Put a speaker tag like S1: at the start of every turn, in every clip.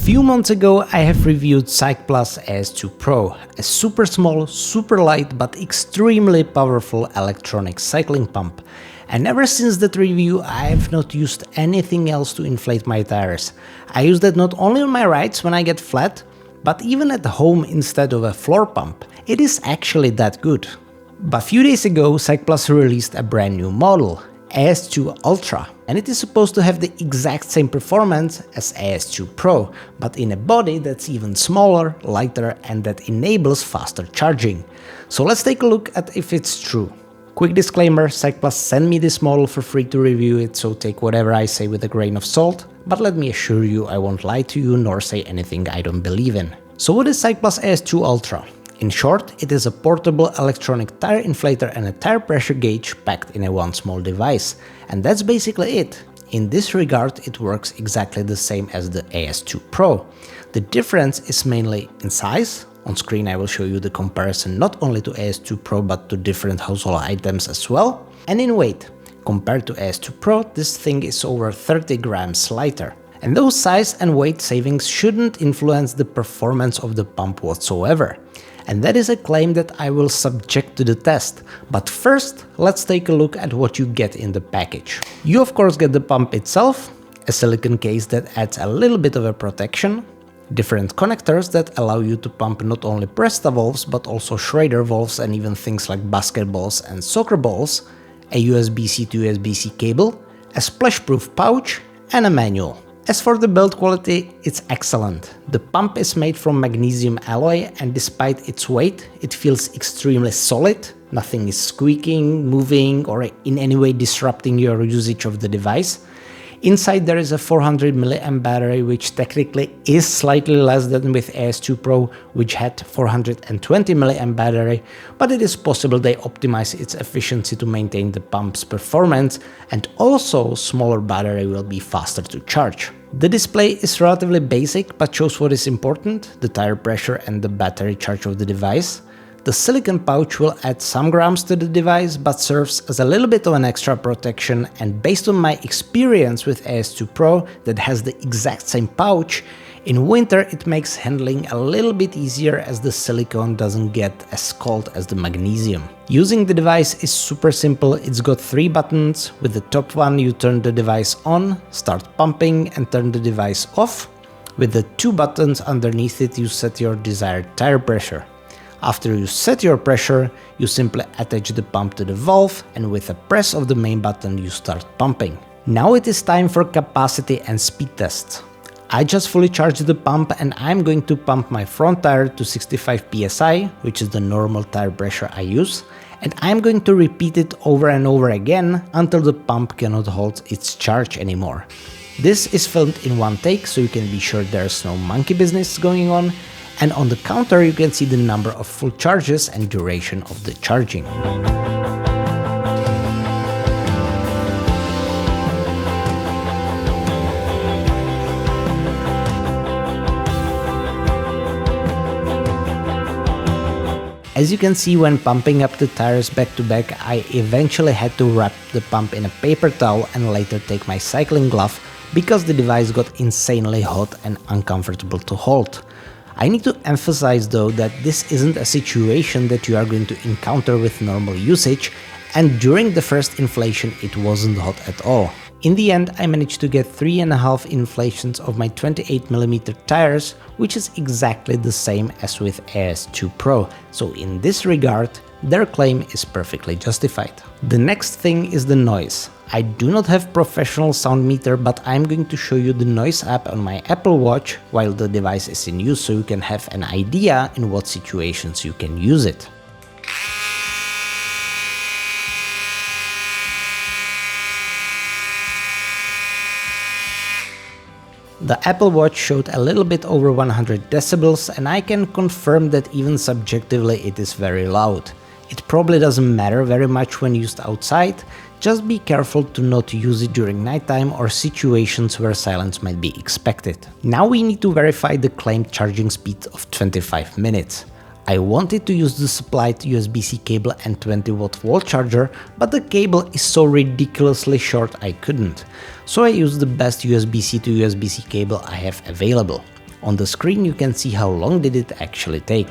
S1: Few months ago I have reviewed Cycplus AS2 Pro, a super small, super light but extremely powerful electronic cycling pump. And ever since that review I have not used anything else to inflate my tires. I use that not only on my rides when I get flat, but even at home instead of a floor pump. It is actually that good. But a few days ago Cycplus released a brand new model, AS2 Ultra, and it is supposed to have the exact same performance as AS2 Pro, but in a body that's even smaller, lighter, and that enables faster charging. So let's take a look at if it's true. Quick disclaimer, Cycplus sent me this model for free to review it, so take whatever I say with a grain of salt, but let me assure you I won't lie to you nor say anything I don't believe in. So what is Cycplus AS2 Ultra? In short, it is a portable electronic tire inflator and a tire pressure gauge packed in a one small device. And that's basically it. In this regard, it works exactly the same as the AS2 Pro. The difference is mainly in size. On screen I will show you the comparison not only to AS2 Pro but to different household items as well. And in weight. Compared to AS2 Pro, this thing is over 30 grams lighter. And those size and weight savings shouldn't influence the performance of the pump whatsoever. And that is a claim that I will subject to the test. But first, let's take a look at what you get in the package. You of course get the pump itself, a silicone case that adds a little bit of a protection, different connectors that allow you to pump not only Presta valves but also Schrader valves and even things like basketballs and soccer balls, a USB-C to USB-C cable, a splash-proof pouch, and a manual. As for the build quality, it's excellent. The pump is made from magnesium alloy and despite its weight, it feels extremely solid. Nothing is squeaking, moving, or in any way disrupting your usage of the device. Inside there is a 400 mAh battery, which technically is slightly less than with AS2 Pro, which had 420 mAh battery, but it is possible they optimize its efficiency to maintain the pump's performance, and also smaller battery will be faster to charge. The display is relatively basic but shows what is important, the tire pressure and the battery charge of the device. The silicone pouch will add some grams to the device but serves as a little bit of an extra protection, and based on my experience with AS2 Pro that has the exact same pouch, in winter it makes handling a little bit easier as the silicone doesn't get as cold as the magnesium. Using the device is super simple. It's got 3 buttons. With the top one you turn the device on, start pumping, and turn the device off. With the 2 buttons underneath it you set your desired tire pressure. After you set your pressure, you simply attach the pump to the valve, and with a press of the main button you start pumping. Now it is time for capacity and speed tests. I just fully charged the pump and I'm going to pump my front tire to 65 psi, which is the normal tire pressure I use, and I'm going to repeat it over and over again until the pump cannot hold its charge anymore. This is filmed in one take, so you can be sure there's no monkey business going on. And on the counter you can see the number of full charges and duration of the charging. As you can see, when pumping up the tires back to back, I eventually had to wrap the pump in a paper towel and later take my cycling glove because the device got insanely hot and uncomfortable to hold. I need to emphasize though that this isn't a situation that you are going to encounter with normal usage, and during the first inflation it wasn't hot at all. In the end I managed to get 3.5 inflations of my 28mm tires, which is exactly the same as with AS2 Pro, so in this regard their claim is perfectly justified. The next thing is the noise. I do not have professional sound meter, but I'm going to show you the noise app on my Apple Watch while the device is in use so you can have an idea in what situations you can use it. The Apple Watch showed a little bit over 100 decibels, and I can confirm that even subjectively it is very loud. It probably doesn't matter very much when used outside, just be careful to not use it during nighttime or situations where silence might be expected. Now we need to verify the claimed charging speed of 25 minutes. I wanted to use the supplied USB-C cable and 20-watt wall charger, but the cable is so ridiculously short I couldn't. So I used the best USB-C to USB-C cable I have available. On the screen you can see how long did it actually take.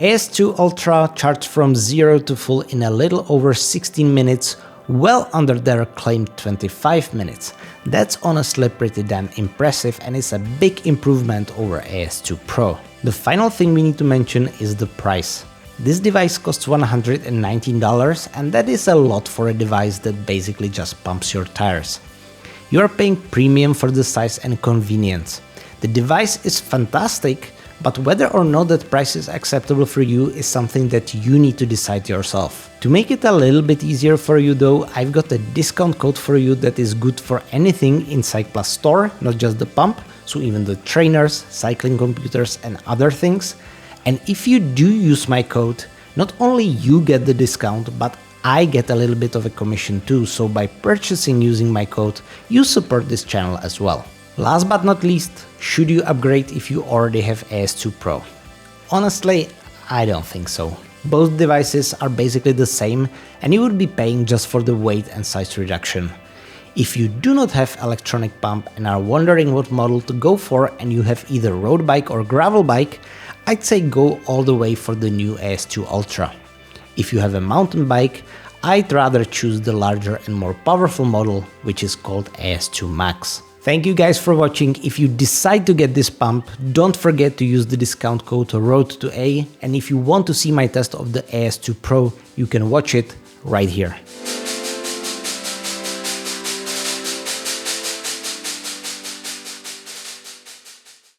S1: AS2 Ultra charged from 0 to full in a little over 16 minutes, well under their claimed 25 minutes. That's honestly pretty damn impressive and is a big improvement over AS2 Pro. The final thing we need to mention is the price. This device costs $119 and that is a lot for a device that basically just pumps your tires. You are paying premium for the size and convenience. The device is fantastic, but whether or not that price is acceptable for you is something that you need to decide yourself. To make it a little bit easier for you though, I've got a discount code for you that is good for anything in Cycplus store, not just the pump, so even the trainers, cycling computers and other things. And if you do use my code, not only you get the discount, but I get a little bit of a commission too, so by purchasing using my code, you support this channel as well. Last but not least, should you upgrade if you already have AS2 Pro? Honestly, I don't think so. Both devices are basically the same and you would be paying just for the weight and size reduction. If you do not have electronic pump and are wondering what model to go for and you have either road bike or gravel bike, I'd say go all the way for the new AS2 Ultra. If you have a mountain bike, I'd rather choose the larger and more powerful model, which is called AS2 Max. Thank you guys for watching. If you decide to get this pump, don't forget to use the discount code ROAD2A, and if you want to see my test of the AS2 Pro, you can watch it right here.